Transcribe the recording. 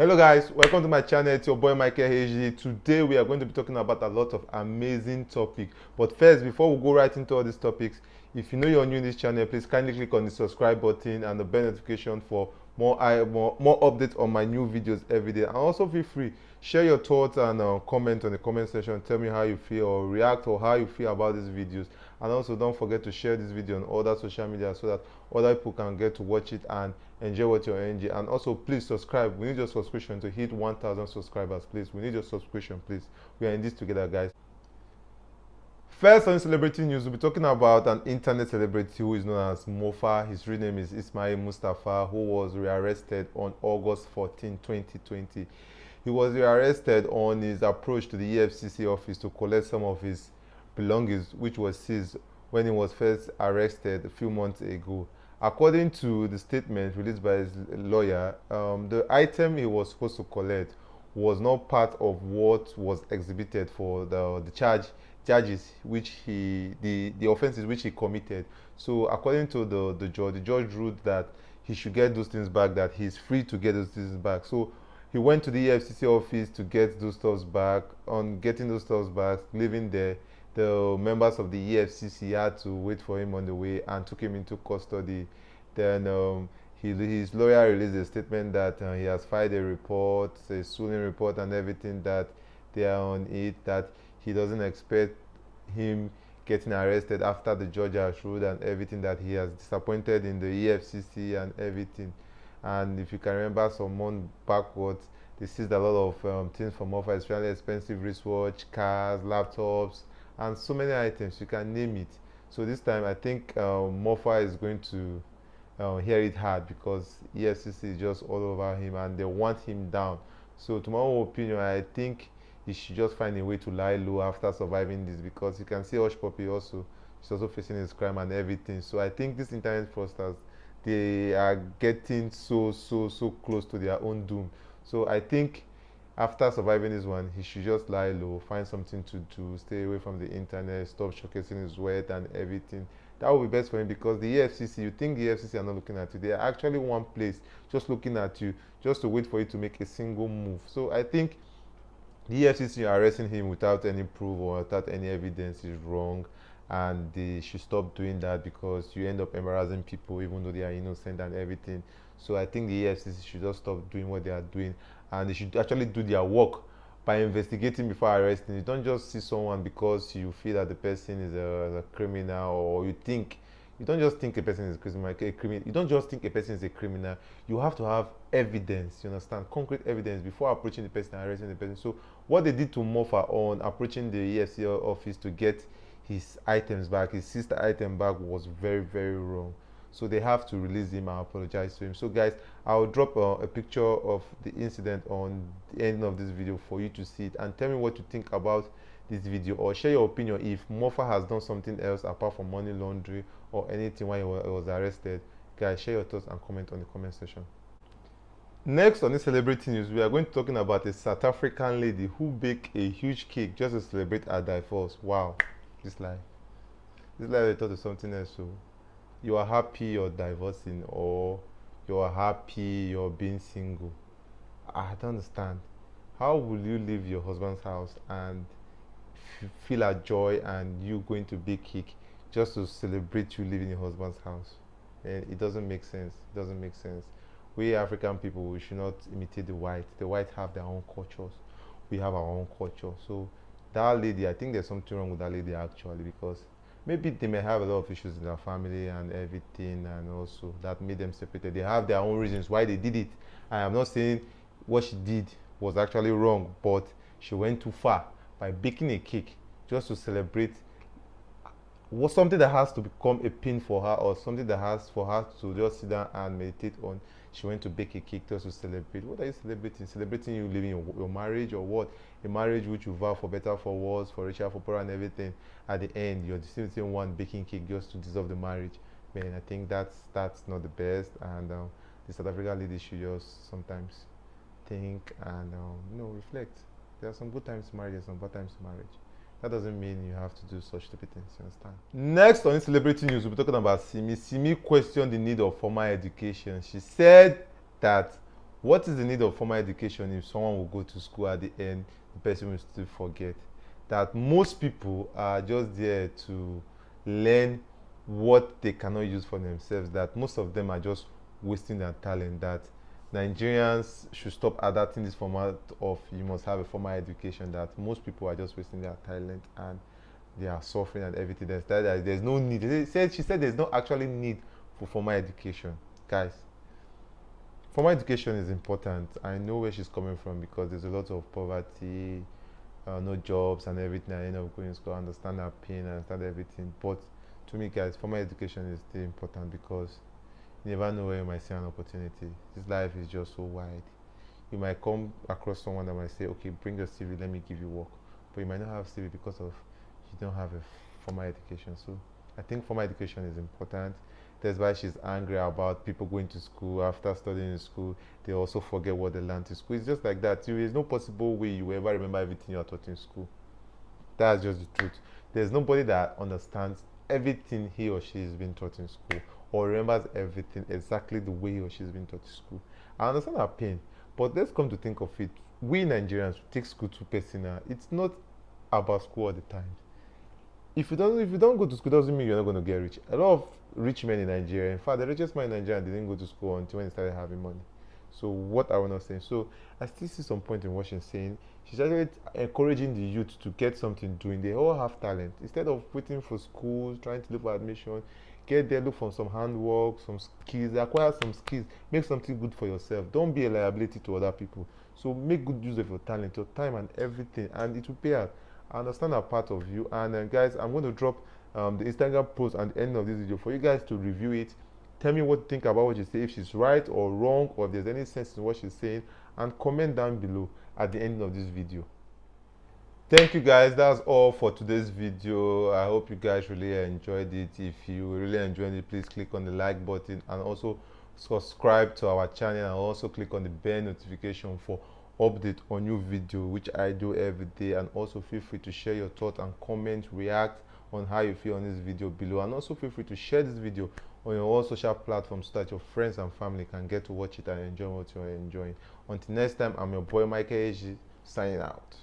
Hello guys, welcome to my channel. It's your boy Michael HD. Today we are going to be talking about a lot of amazing topics. But first, before we go right into all these topics, if you know you're new in this channel, please kindly click on the subscribe button and the bell notification for more updates on my new videos every day. And also feel free, share your thoughts and comment on the comment section. Tell me how you feel or react or how you feel about these videos. And also don't forget to share this video on other social media so that other people can get to watch it and enjoy what you're enjoying. And also please subscribe. We need your subscription to hit 1,000 subscribers, please. We need your subscription, please. We are in this together, guys. First on celebrity news, we'll be talking about an internet celebrity who is known as Mofa. His real name is Ismail Mustafa, who was rearrested on August 14, 2020. He was rearrested on his approach to the EFCC office to collect some of his belongings, which was seized when he was first arrested a few months ago. According to the statement released by his lawyer, the item he was supposed to collect was not part of what was exhibited for the charges which the offenses which he committed. So according to the judge ruled that he should get those things back, that he's free to get those things back. So he went to the EFCC office to get those stuffs back. On getting those stuffs back, leaving there, the members of the EFCC had to wait for him on the way and took him into custody. Then his lawyer released a statement that he has filed a report, a suing report and everything, that they are on it, that he doesn't expect him getting arrested after the judge has ruled and everything, that he has disappointed in the EFCC and everything. And if you can remember some months backwards, they seized a lot of things from Mofa, especially expensive wristwatch, cars, laptops, and so many items, you can name it. So this time I think Mofa is going to hear it hard, because EFCC is just all over him and they want him down. So to my own opinion, I think he should just find a way to lie low after surviving this, because you can see Hush Puppy also, he's also facing his crime and everything. So I think these internet fraudsters, they are getting so close to their own doom. So I think after surviving this one, he should just lie low, find something to do, stay away from the internet, stop showcasing his wealth and everything. That would be best for him, because the EFCC, you think the EFCC are not looking at you, they are actually one place just looking at you, just to wait for you to make a single move. So I think the EFCC arresting him without any proof or without any evidence is wrong, and they should stop doing that, because you end up embarrassing people even though they are innocent and everything. So I think the EFCC should just stop doing what they are doing, and they should actually do their work by investigating before arresting. You don't just see someone because you feel that the person is a criminal, or you don't just think a person is a criminal. You don't just think a person is a criminal. You have to have evidence, you understand, concrete evidence before approaching the person and arresting the person. So what they did to Mofa on approaching the EFCC office to get his items back, his sister item back, was very wrong. So they have to release him and apologize to him. So guys, I'll drop a picture of the incident on the end of this video for you to see it, and tell me what you think about this video, or share your opinion if Mofa has done something else apart from money laundering or anything while he was arrested. Guys, share your thoughts and comment on the comment section. Next on the celebrity news, we are going to be talking about a South African lady who baked a huge cake just to celebrate her divorce. Wow, this life I thought of something else. So you are happy you're divorcing, or you are happy you're being single. I don't understand. How will you leave your husband's house and feel a joy, and you going to bake cake just to celebrate you leaving your husband's house? And it doesn't make sense. It doesn't make sense. We African people, we should not imitate the white. The white have their own cultures. We have our own culture. So that lady, I think there's something wrong with that lady actually, because maybe they may have a lot of issues in their family and everything, and also that made them separated. They have their own reasons why they did it. I am not saying what she did was actually wrong, but she went too far by baking a cake just to celebrate was something that has to become a pin for her, or something that has for her to just sit down and meditate on. She went to bake a cake just to celebrate. What are you celebrating? Celebrating you living your marriage, or what? A marriage which you vow for better, for worse, for richer, for poorer and everything. At the end, you're still saying one baking cake just to dissolve the marriage. Man, I think that's not the best, and the South African lady should just sometimes think and reflect. There are some good times to marriage, there are some bad times to marriage. That doesn't mean you have to do such stupid things, you understand? Next on celebrity news, we'll be talking about Simi. Simi questioned the need of formal education. She said that What is the need of formal education if someone will go to school at the end, the person will still forget? That most people are just there to learn what they cannot use for themselves, that most of them are just wasting their talent, that Nigerians should stop adapting this format of you must have a formal education, that most people are just wasting their talent and they are suffering and everything. There's no need. She said there's no actually need for formal education. Guys, formal education is important. I know where she's coming from because there's a lot of poverty, no jobs and everything. I end up going to school, understand her pain, understand everything. But to me, guys, formal education is still important because you never know where you might see an opportunity. This life is just so wide. You might come across someone that might say, okay, bring your CV, let me give you work. But you might not have CV because of you don't have a formal education. So I think formal education is important. That's why she's angry about people going to school after studying in school. They also forget what they learned in school. It's just like that. There's no possible way you will ever remember everything you are taught in school. That's just the truth. There's nobody that understands everything he or she has been taught in school or remembers everything exactly the way he or she has been taught in school. I understand our pain, but let's come to think of it. We Nigerians take school too personal. It's not about school all the time. If you don't go to school, doesn't mean you're not going to get rich. A lot of rich men in Nigeria, in fact, the richest man in Nigeria didn't go to school until when he started having money. So what are we not saying? So I still see some point in what she's saying. She's actually encouraging the youth to get something doing. They all have talent. Instead of waiting for schools, trying to look for admission, get there, look for some handwork, some skills, acquire some skills, make something good for yourself. Don't be a liability to other people. So make good use of your talent, your time, and everything, and it will pay out. I understand that part of you. And guys, I'm going to drop the Instagram post at the end of this video for you guys to review it. Tell me what you think about what she says, if she's right or wrong, or if there's any sense in what she's saying, and comment down below at the end of this video. Thank you guys, that's all for today's video. I hope you guys really enjoyed it. If you really enjoyed it, please click on the like button and also subscribe to our channel, and also click on the bell notification for update on new video which I do every day. And also feel free to share your thoughts and comment, react on how you feel on this video below, and also feel free to share this video on your all social platforms so that your friends and family can get to watch it and enjoy what you're enjoying. Until next time, I'm your boy Michael AG, signing out.